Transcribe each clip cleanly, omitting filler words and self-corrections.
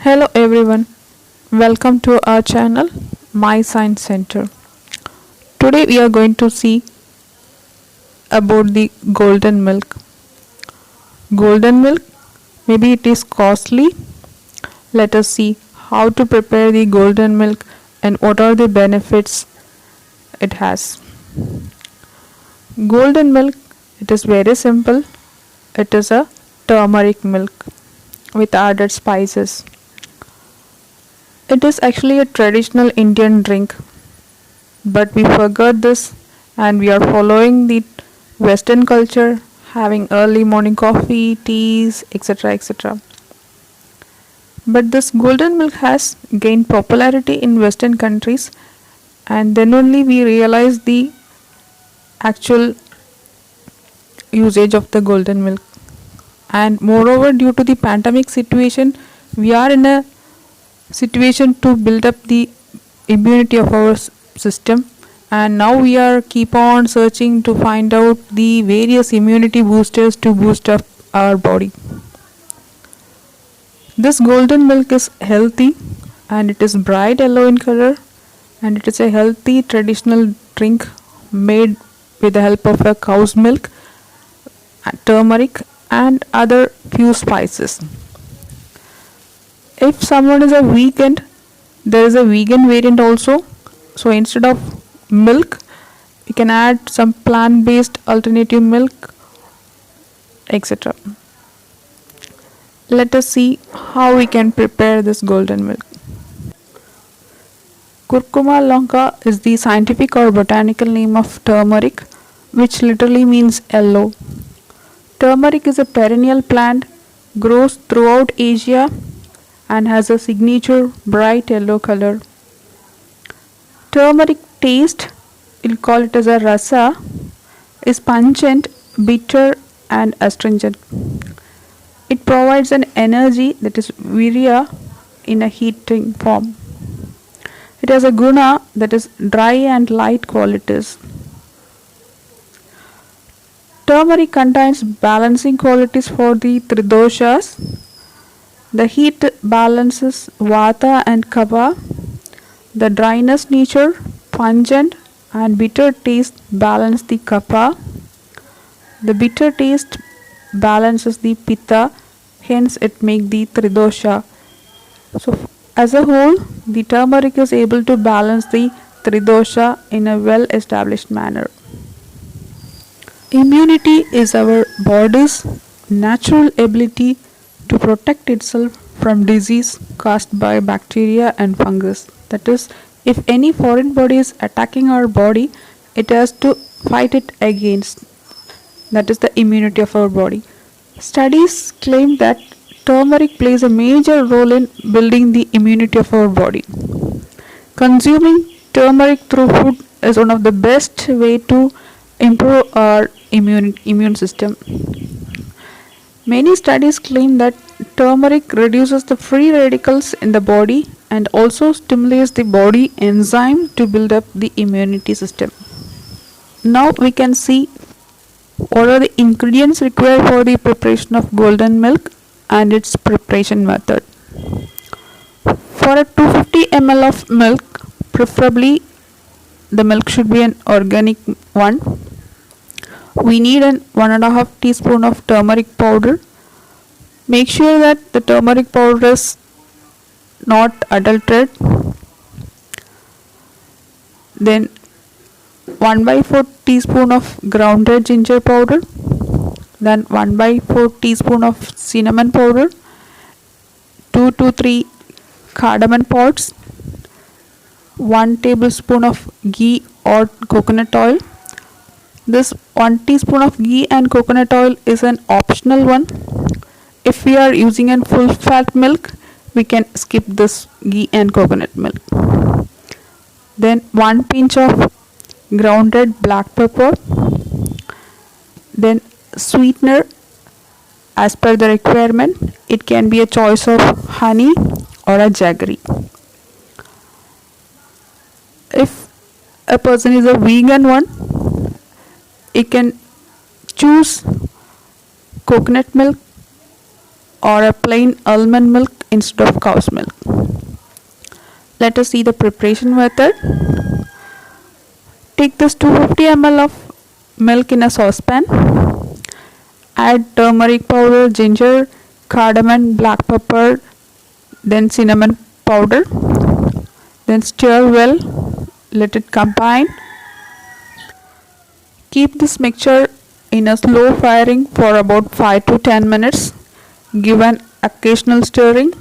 Hello everyone, welcome to our channel My Science Center. Today we are going to see about the golden milk. Golden milk, maybe it is costly. Let us see how to prepare the golden milk and what are the benefits it has. Golden milk, it is very simple. It is a turmeric milk with added spices. It is actually a traditional Indian drink, but we forgot this and we are following the Western culture, having early morning coffee, teas, etc. etc. But this golden milk has gained popularity in Western countries, and then only we realize the actual usage of the golden milk. And moreover, due to the pandemic situation, we are in a situation to build up the immunity of our system, and now we are keep on searching to find out the various immunity boosters to boost up our body. This golden milk is healthy and it is bright yellow in color, and it is a healthy traditional drink made with the help of a cow's milk, turmeric and other few spices. If someone is a vegan, there is a vegan variant also. So instead of milk, we can add some plant based alternative milk, etc. Let us see how we can prepare this golden milk. Curcuma longa is the scientific or botanical name of turmeric, which literally means yellow. Turmeric is a perennial plant, grows throughout Asia and has a signature bright yellow color. Turmeric taste, we'll call it as a rasa, is pungent, bitter and astringent. It provides an energy, that is virya, in a heating form. It has a guna, that is dry and light qualities. Turmeric contains balancing qualities for the tridoshas. The heat balances vata and kapha. The dryness nature, pungent and bitter taste balance the kapha. The bitter taste balances the pitta, hence it makes the tridosha. So as a whole, the turmeric is able to balance the tridosha in a well established manner. Immunity is our body's natural ability to protect itself from disease caused by bacteria and fungus. That is, if any foreign body is attacking our body, it has to fight it against. That is the immunity of our body. Studies claim that turmeric plays a major role in building the immunity of our body. Consuming turmeric through food is one of the best way to improve our immune system. Many studies claim that turmeric reduces the free radicals in the body and also stimulates the body enzyme to build up the immunity system. Now we can see what are the ingredients required for the preparation of golden milk and its preparation method. For a 250 ml of milk, preferably the milk should be an organic one. We need an 1.5 teaspoon of turmeric powder. Make sure that the turmeric powder is not adulterated. Then 1/4 teaspoon of grounded ginger powder. Then 1/4 teaspoon of cinnamon powder. 2 to 3 cardamom pods. 1 tablespoon of ghee or coconut oil. This 1 teaspoon of ghee and coconut oil is an optional one. If we are using a full fat milk, we can skip this ghee and coconut milk. Then 1 pinch of grounded black pepper. Then sweetener as per the requirement. It can be a choice of honey or a jaggery. If a person is a vegan one, he can choose coconut milk or a plain almond milk instead of cow's milk. Let us see the preparation method. Take this 250 ml of milk in a saucepan. Add turmeric powder, ginger, cardamom, black pepper, then cinnamon powder. Then stir well, let it combine. Keep this mixture in a slow firing for about 5 to 10 minutes. Give an occasional stirring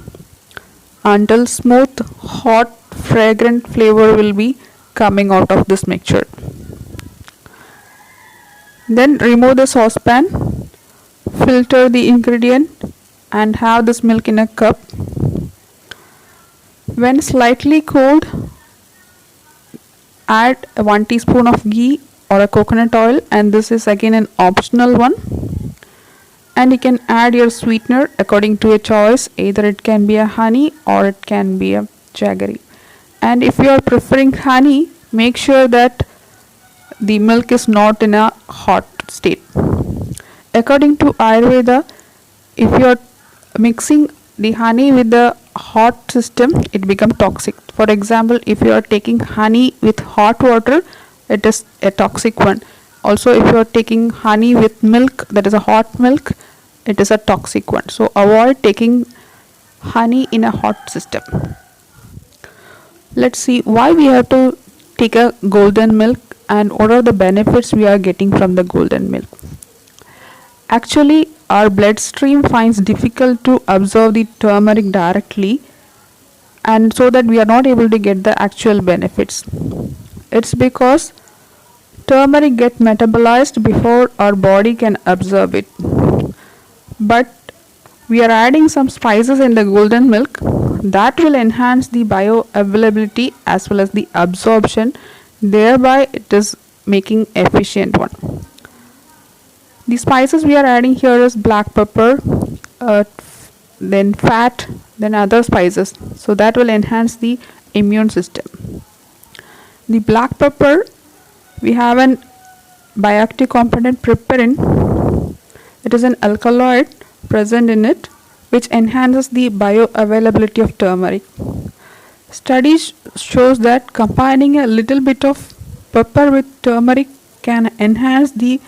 until smooth, hot, fragrant flavor will be coming out of this mixture. Then remove the saucepan, filter the ingredient and have this milk in a cup. When slightly cooled, add 1 teaspoon of ghee or a coconut oil, and this is again an optional one. And you can add your sweetener according to your choice. Either it can be a honey or it can be a jaggery. And if you are preferring honey, make sure that the milk is not in a hot state. According to Ayurveda, if you are mixing the honey with the hot system, it becomes toxic. For example, if you are taking honey with hot water, it is a toxic one. Also, if you are taking honey with milk, that is a hot milk, it is a toxic one. So avoid taking honey in a hot system. Let's see why we have to take a golden milk and what are the benefits we are getting from the golden milk. Actually, our bloodstream finds difficult to absorb the turmeric directly, and so that we are not able to get the actual benefits. It's because turmeric get metabolized before our body can absorb it. But we are adding some spices in the golden milk that will enhance the bioavailability as well as the absorption. Thereby it is making efficient one. The spices we are adding here is black pepper, then fat, then other spices. So that will enhance the immune system. The black pepper, we have an bioactive component piperine. It is an alkaloid present in it which enhances the bioavailability of turmeric. Studies shows that combining a little bit of pepper with turmeric can enhance the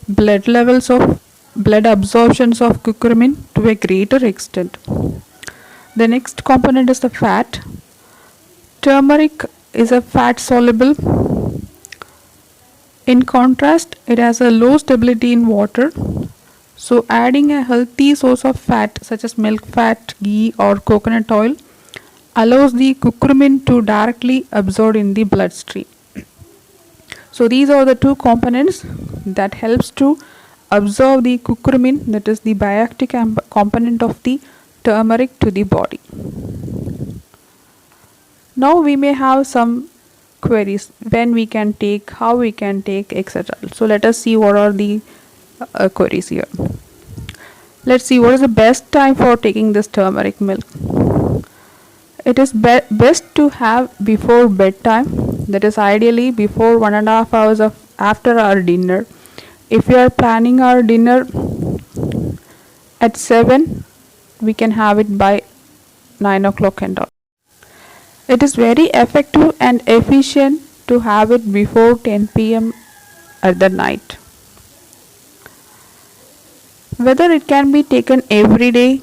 blood levels of blood absorptions of curcumin to a greater extent. The next component is the fat. Turmeric is a fat soluble. In contrast, it has a low stability in water. So adding a healthy source of fat such as milk fat, ghee or coconut oil allows the curcumin to directly absorb in the bloodstream. So these are the two components that helps to absorb the curcumin, that is the bioactive component of the turmeric, to the body. Now we may have some queries: when we can take, how we can take, etc. So let us see what are the queries here. Let's see what is the best time for taking this turmeric milk. It is best to have before bedtime, that is ideally before 1.5 hours of after our dinner. If we are planning our dinner at 7, we can have it by 9 o'clock and all. It is very effective and efficient to have it before 10 p.m. at the night. Whether it can be taken every day,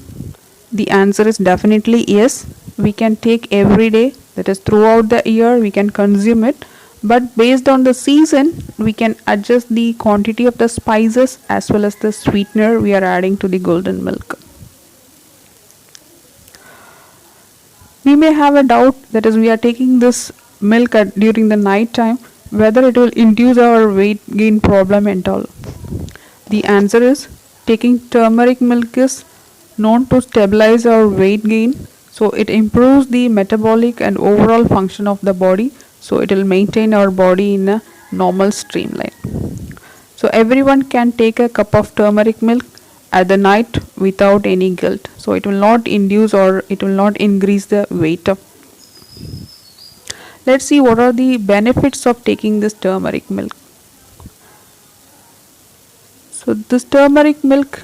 the answer is definitely yes. We can take every day, that is throughout the year we can consume it, but based on the season we can adjust the quantity of the spices as well as the sweetener we are adding to the golden milk. We may have a doubt, that is we are taking this milk during the night time, whether it will induce our weight gain problem and all. The answer is taking turmeric milk is known to stabilize our weight gain. So it improves the metabolic and overall function of the body. So it will maintain our body in a normal streamline. So everyone can take a cup of turmeric milk at the night without any guilt. So it will not induce or it will not increase the weight of. Let's see what are the benefits of taking this turmeric milk. So this turmeric milk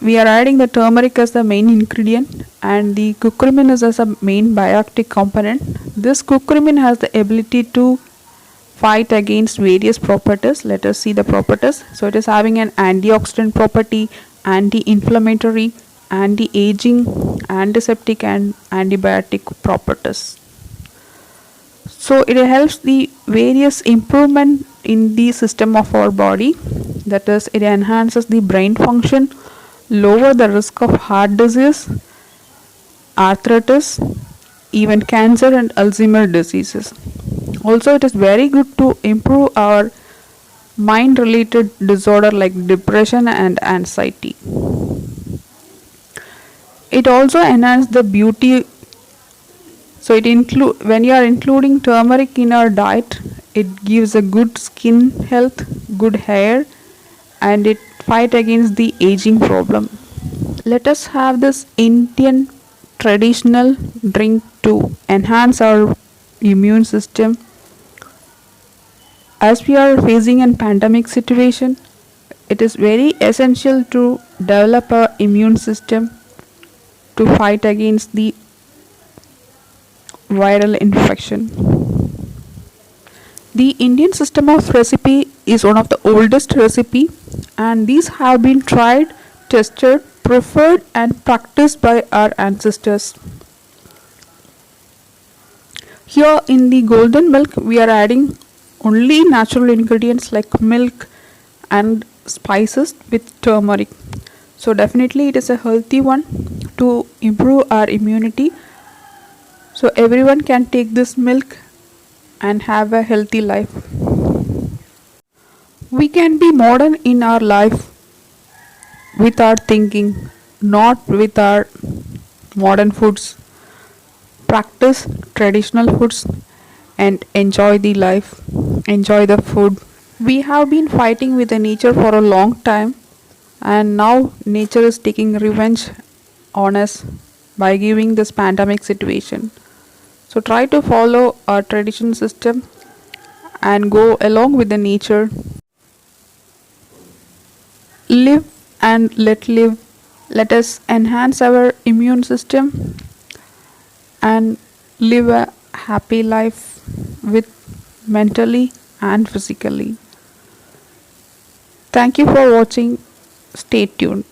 we are adding the turmeric as the main ingredient and the curcumin is as a main bioactive component. This curcumin has the ability to fight against various properties. Let us see the properties. So it is having an antioxidant property, anti-inflammatory, anti-aging, antiseptic and antibiotic properties. So it helps the various improvement in the system of our body. That is, it enhances the brain function, lower the risk of heart disease, arthritis, even cancer and Alzheimer diseases. Also, it is very good to improve our mind related disorder like depression and anxiety. It also enhances the beauty. So it include when you are including turmeric in our diet, it gives a good skin health, good hair, and it fight against the aging problem. Let us have this Indian traditional drink to enhance our immune system. As we are facing a pandemic situation, it is very essential to develop our immune system to fight against the viral infection. The Indian system of recipe is one of the oldest recipe and these have been tried, tested, preferred and practiced by our ancestors. Here in the golden milk we are adding only natural ingredients like milk and spices with turmeric. So definitely it is a healthy one to improve our immunity. So everyone can take this milk and have a healthy life. We can be modern in our life with our thinking, not with our modern foods. Practice traditional foods and enjoy the life, enjoy the food. We have been fighting with the nature for a long time and now nature is taking revenge on us by giving this pandemic situation. So try to follow our tradition system and go along with the nature. Live and let live. Let us enhance our immune system and live a happy life with mentally and physically. Thank you for watching. Stay tuned.